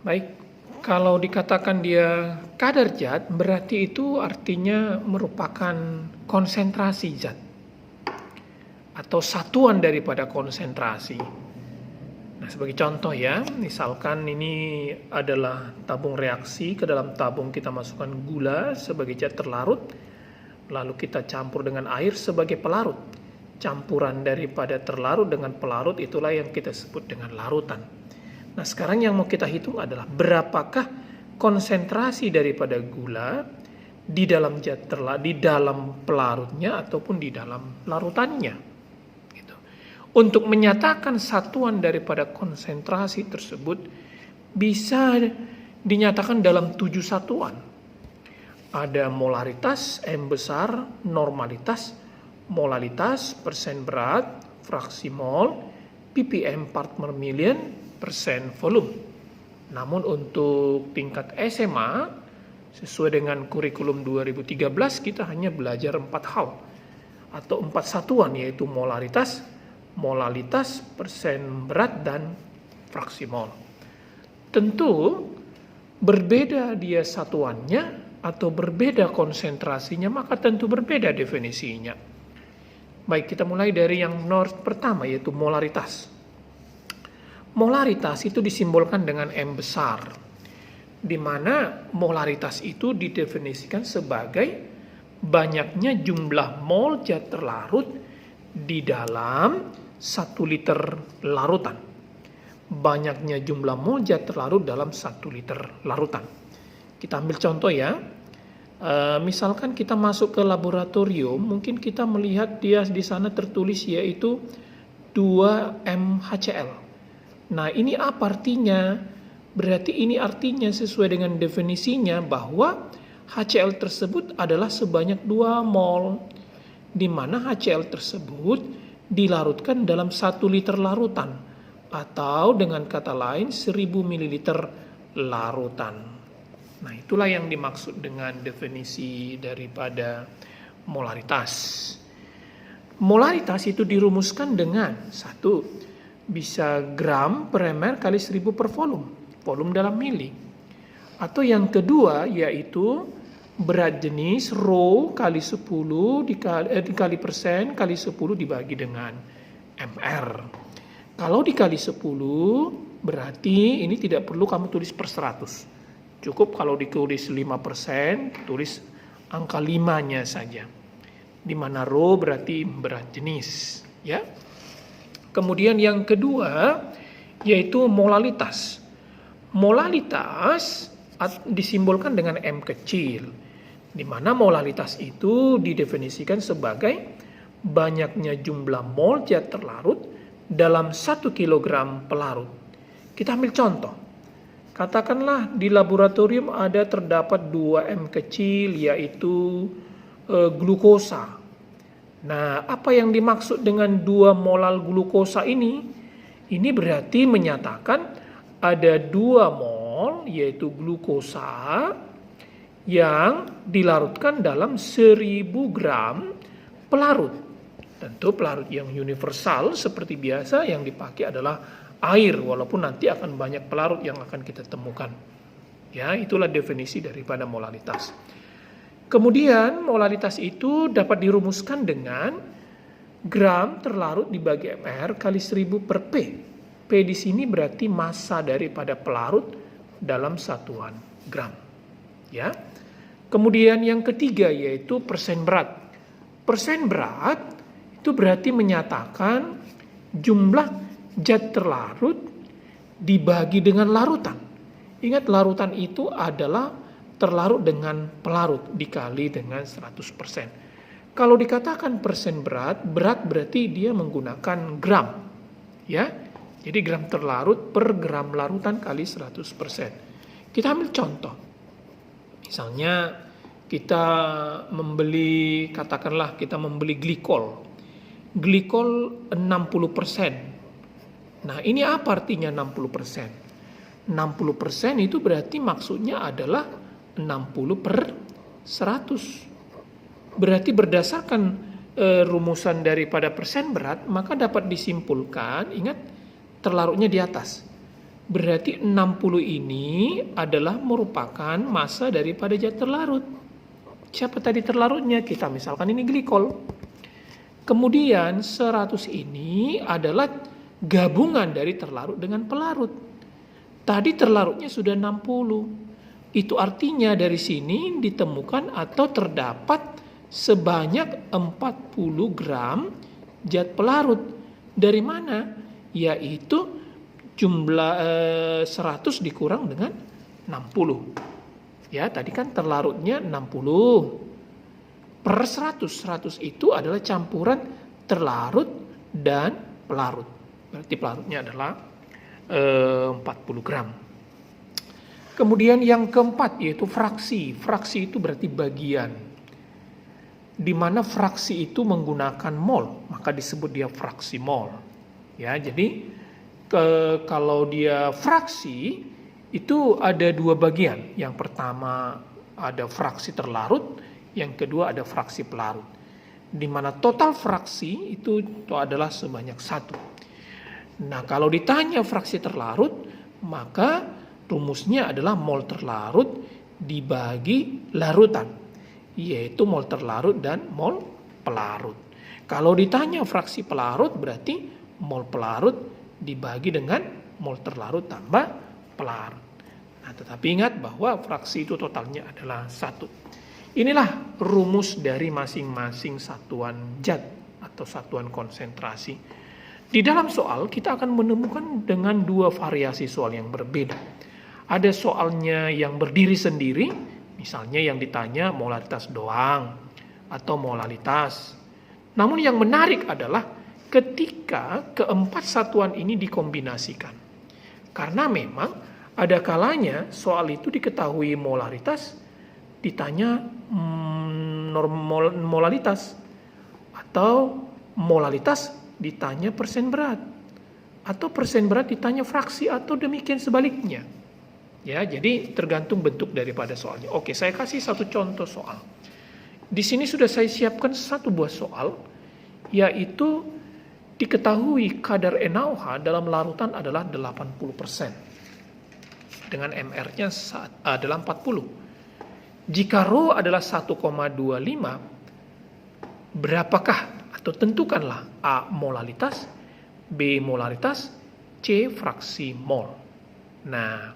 Baik, kalau dikatakan dia kadar zat, berarti itu artinya merupakan konsentrasi zat atau satuan daripada konsentrasi. Nah, sebagai contoh ya, misalkan ini adalah tabung reaksi, ke dalam tabung kita masukkan gula sebagai zat terlarut, lalu kita campur dengan air sebagai pelarut. Campuran daripada terlarut dengan pelarut itulah yang kita sebut dengan larutan. Nah, sekarang yang mau kita hitung adalah berapakah konsentrasi daripada gula di dalam di dalam pelarutnya ataupun di dalam larutannya. Gitu. Untuk menyatakan satuan daripada konsentrasi tersebut bisa dinyatakan dalam 7 satuan. Ada molaritas, M besar, normalitas, molalitas, persen berat, fraksi mol, ppm part per million, persen volume. Namun untuk tingkat SMA, sesuai dengan kurikulum 2013, kita hanya belajar 4 hal atau 4 satuan, yaitu molaritas, molalitas, persen berat, dan fraksi mol. Tentu berbeda dia satuannya atau berbeda konsentrasinya, maka tentu berbeda definisinya. Baik, kita mulai dari yang pertama, yaitu molaritas. Molaritas itu disimbolkan dengan M besar, di mana molaritas itu didefinisikan sebagai banyaknya jumlah mol zat terlarut di dalam 1 liter larutan. Banyaknya jumlah mol zat terlarut dalam 1 liter larutan. Kita ambil contoh ya. Misalkan kita masuk ke laboratorium, mungkin kita melihat dia di sana tertulis yaitu 2 mHCl. Nah, ini apa artinya? Berarti ini artinya sesuai dengan definisinya bahwa HCl tersebut adalah sebanyak 2 mol, di mana HCl tersebut dilarutkan dalam 1 liter larutan, atau dengan kata lain 1000 ml larutan. Nah, itulah yang dimaksud dengan definisi daripada molaritas. Molaritas itu dirumuskan dengan 1, bisa gram per ml kali 1000 per volume, volume dalam mili. Atau yang kedua yaitu berat jenis rho kali 10 dikali persen kali 10 dibagi dengan mr. Kalau dikali 10 berarti ini tidak perlu kamu tulis per 100. Cukup kalau ditulis 5%, tulis angka 5-nya saja. Di mana rho berarti berat jenis, ya. Kemudian yang kedua yaitu molalitas. Molalitas disimbolkan dengan M kecil, di mana molalitas itu didefinisikan sebagai banyaknya jumlah mol zat terlarut dalam 1 kg pelarut. Kita ambil contoh. Katakanlah di laboratorium ada terdapat 2 M kecil, yaitu glukosa. Nah, apa yang dimaksud dengan 2 molal glukosa ini? Ini berarti menyatakan ada 2 mol, yaitu glukosa, yang dilarutkan dalam 1000 gram pelarut. Tentu pelarut yang universal seperti biasa yang dipakai adalah air, walaupun nanti akan banyak pelarut yang akan kita temukan. Ya, itulah definisi daripada molalitas. Kemudian molalitas itu dapat dirumuskan dengan gram terlarut dibagi mr kali 1000 per P. P di sini berarti massa daripada pelarut dalam satuan gram. Ya. Kemudian yang ketiga yaitu persen berat. Persen berat itu berarti menyatakan jumlah zat terlarut dibagi dengan larutan. Ingat, larutan itu adalah terlarut dengan pelarut dikali dengan 100%. Kalau dikatakan persen berat, berat berarti dia menggunakan gram. Ya. Jadi gram terlarut per gram larutan kali 100%. Kita ambil contoh. Misalnya kita membeli, katakanlah kita membeli glikol. Glikol 60%. Nah, ini apa artinya 60%? 60% itu berarti maksudnya adalah 60 per 100. Berarti berdasarkan rumusan daripada persen berat, maka dapat disimpulkan, ingat terlarutnya di atas. Berarti 60 ini adalah merupakan massa daripada zat terlarut. Siapa tadi terlarutnya? Kita misalkan ini glikol. Kemudian 100 ini adalah gabungan dari terlarut dengan pelarut. Tadi terlarutnya sudah 60. Itu artinya dari sini ditemukan atau terdapat sebanyak 40 gram zat pelarut. Dari mana? Yaitu jumlah 100 dikurang dengan 60. Ya, tadi kan terlarutnya 60 per 100. 100 itu adalah campuran terlarut dan pelarut. Berarti pelarutnya adalah 40 gram. Kemudian yang keempat yaitu fraksi. Fraksi itu berarti bagian. Di mana fraksi itu menggunakan mol, maka disebut dia fraksi mol. Ya, jadi kalau dia fraksi itu ada dua bagian. Yang pertama ada fraksi terlarut, yang kedua ada fraksi pelarut. Di mana total fraksi itu adalah sebanyak 1. Nah, kalau ditanya fraksi terlarut, maka rumusnya adalah mol terlarut dibagi larutan, yaitu mol terlarut dan mol pelarut. Kalau ditanya fraksi pelarut, berarti mol pelarut dibagi dengan mol terlarut tambah pelarut. Nah, tetapi ingat bahwa fraksi itu totalnya adalah 1. Inilah rumus dari masing-masing satuan zat atau satuan konsentrasi. Di dalam soal kita akan menemukan dengan dua variasi soal yang berbeda. Ada soalnya yang berdiri sendiri, misalnya yang ditanya molaritas doang atau molalitas. Namun yang menarik adalah ketika keempat satuan ini dikombinasikan. Karena memang ada kalanya soal itu diketahui molaritas, ditanya molalitas, atau molalitas ditanya persen berat, atau persen berat ditanya fraksi, atau demikian sebaliknya. Ya, jadi tergantung bentuk daripada soalnya. Oke, saya kasih satu contoh soal. Di sini sudah saya siapkan satu buah soal, yaitu diketahui kadar NaOH dalam larutan adalah 80%. Dengan MR-nya adalah 40. Jika ρ adalah 1,25, berapakah atau tentukanlah A molalitas, B molaritas, C fraksi mol. Nah,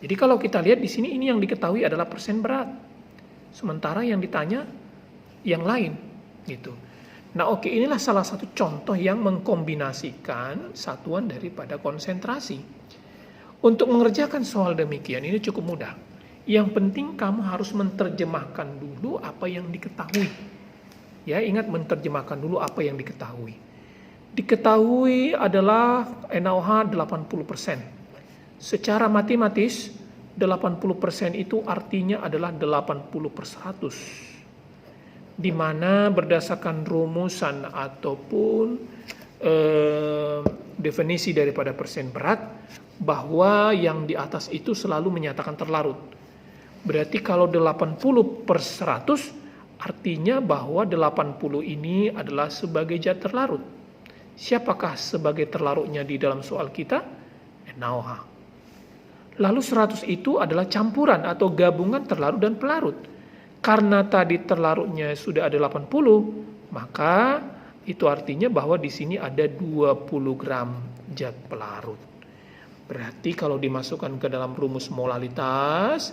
jadi kalau kita lihat di sini ini yang diketahui adalah persen berat. Sementara yang ditanya yang lain gitu. Nah, oke, inilah salah satu contoh yang mengkombinasikan satuan daripada konsentrasi. Untuk mengerjakan soal demikian ini cukup mudah. Yang penting kamu harus menerjemahkan dulu apa yang diketahui. Ya, ingat menerjemahkan dulu apa yang diketahui. Diketahui adalah NaOH 80%. Secara matematis 80% itu artinya adalah 80/100. Di mana berdasarkan rumusan ataupun definisi daripada persen berat, bahwa yang di atas itu selalu menyatakan terlarut. Berarti kalau 80/100 artinya bahwa 80 ini adalah sebagai zat terlarut. Siapakah sebagai terlarutnya di dalam soal kita? NaOH. Lalu 100 itu adalah campuran atau gabungan terlarut dan pelarut. Karena tadi terlarutnya sudah ada 80, maka itu artinya bahwa di sini ada 20 gram zat pelarut. Berarti kalau dimasukkan ke dalam rumus molalitas,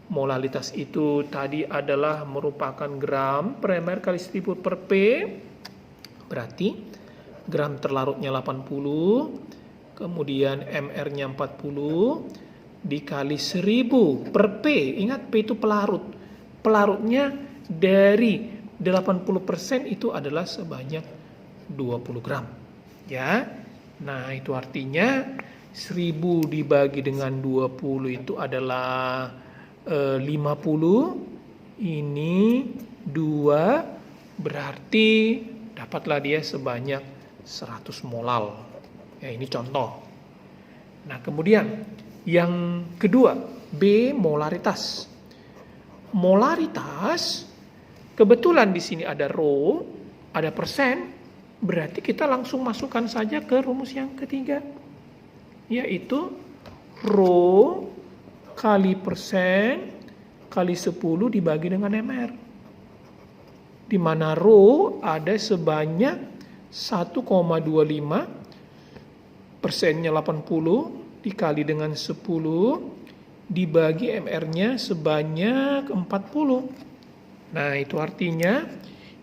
molalitas itu tadi adalah merupakan gram per mR kali 1000 per P. Berarti gram terlarutnya 80, kemudian mR-nya 40 dikali 1000 per P. Ingat P itu pelarut. Pelarutnya dari 80% itu adalah sebanyak 20 gram. Ya. Nah, itu artinya 1000 dibagi dengan 20 itu adalah 50, ini 2, berarti dapatlah dia sebanyak 100 molal. Ya, ini contoh. Nah, kemudian yang kedua, B molaritas. Molaritas, kebetulan di sini ada ρ, ada persen, berarti kita langsung masukkan saja ke rumus yang ketiga, yaitu Rho kali persen kali 10 dibagi dengan MR. Di mana Rho ada sebanyak 1,25, persennya 80, dikali dengan 10, dibagi MR-nya sebanyak 40. Nah, itu artinya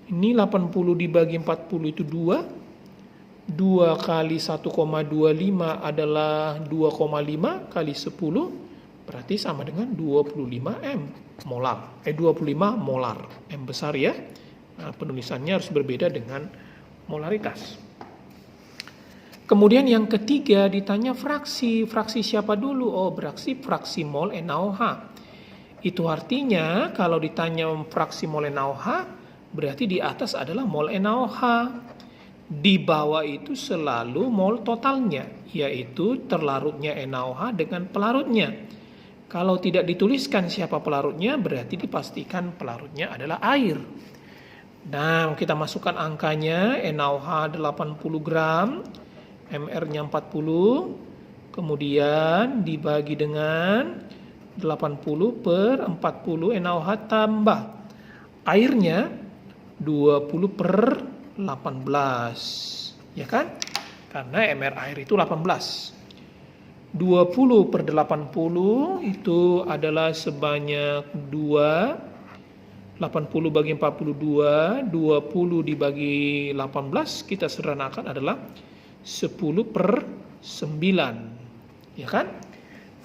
ini 80 dibagi 40 itu 2. 2 kali 1,25 adalah 2,5 kali 10, berarti sama dengan 25 M molar. 25 molar. M besar ya. Nah, penulisannya harus berbeda dengan molaritas. Kemudian yang ketiga ditanya fraksi. Fraksi siapa dulu? Oh, fraksi mol NaOH. Itu artinya kalau ditanya fraksi mol NaOH, berarti di atas adalah mol NaOH. Di bawah itu selalu mol totalnya, yaitu terlarutnya NaOH dengan pelarutnya. Kalau tidak dituliskan siapa pelarutnya, berarti dipastikan pelarutnya adalah air. Nah, kita masukkan angkanya, NaOH 80 gram, MR-nya 40, kemudian dibagi dengan 80 per 40 NaOH tambah airnya 20 per 18, ya kan? Karena MR air itu 18. 20 per 80 itu adalah sebanyak 2. 80 bagi 42, 20 dibagi 18, kita sederhanakan adalah 10 per 9, ya kan?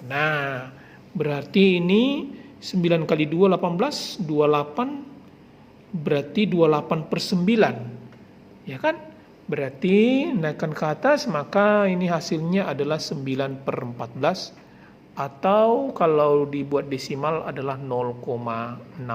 Nah, berarti ini 9 kali 2, 18, 28, berarti 28 per 9, ya kan? Berarti naikkan ke atas, maka ini hasilnya adalah 9 per 14, atau kalau dibuat desimal adalah 0,64.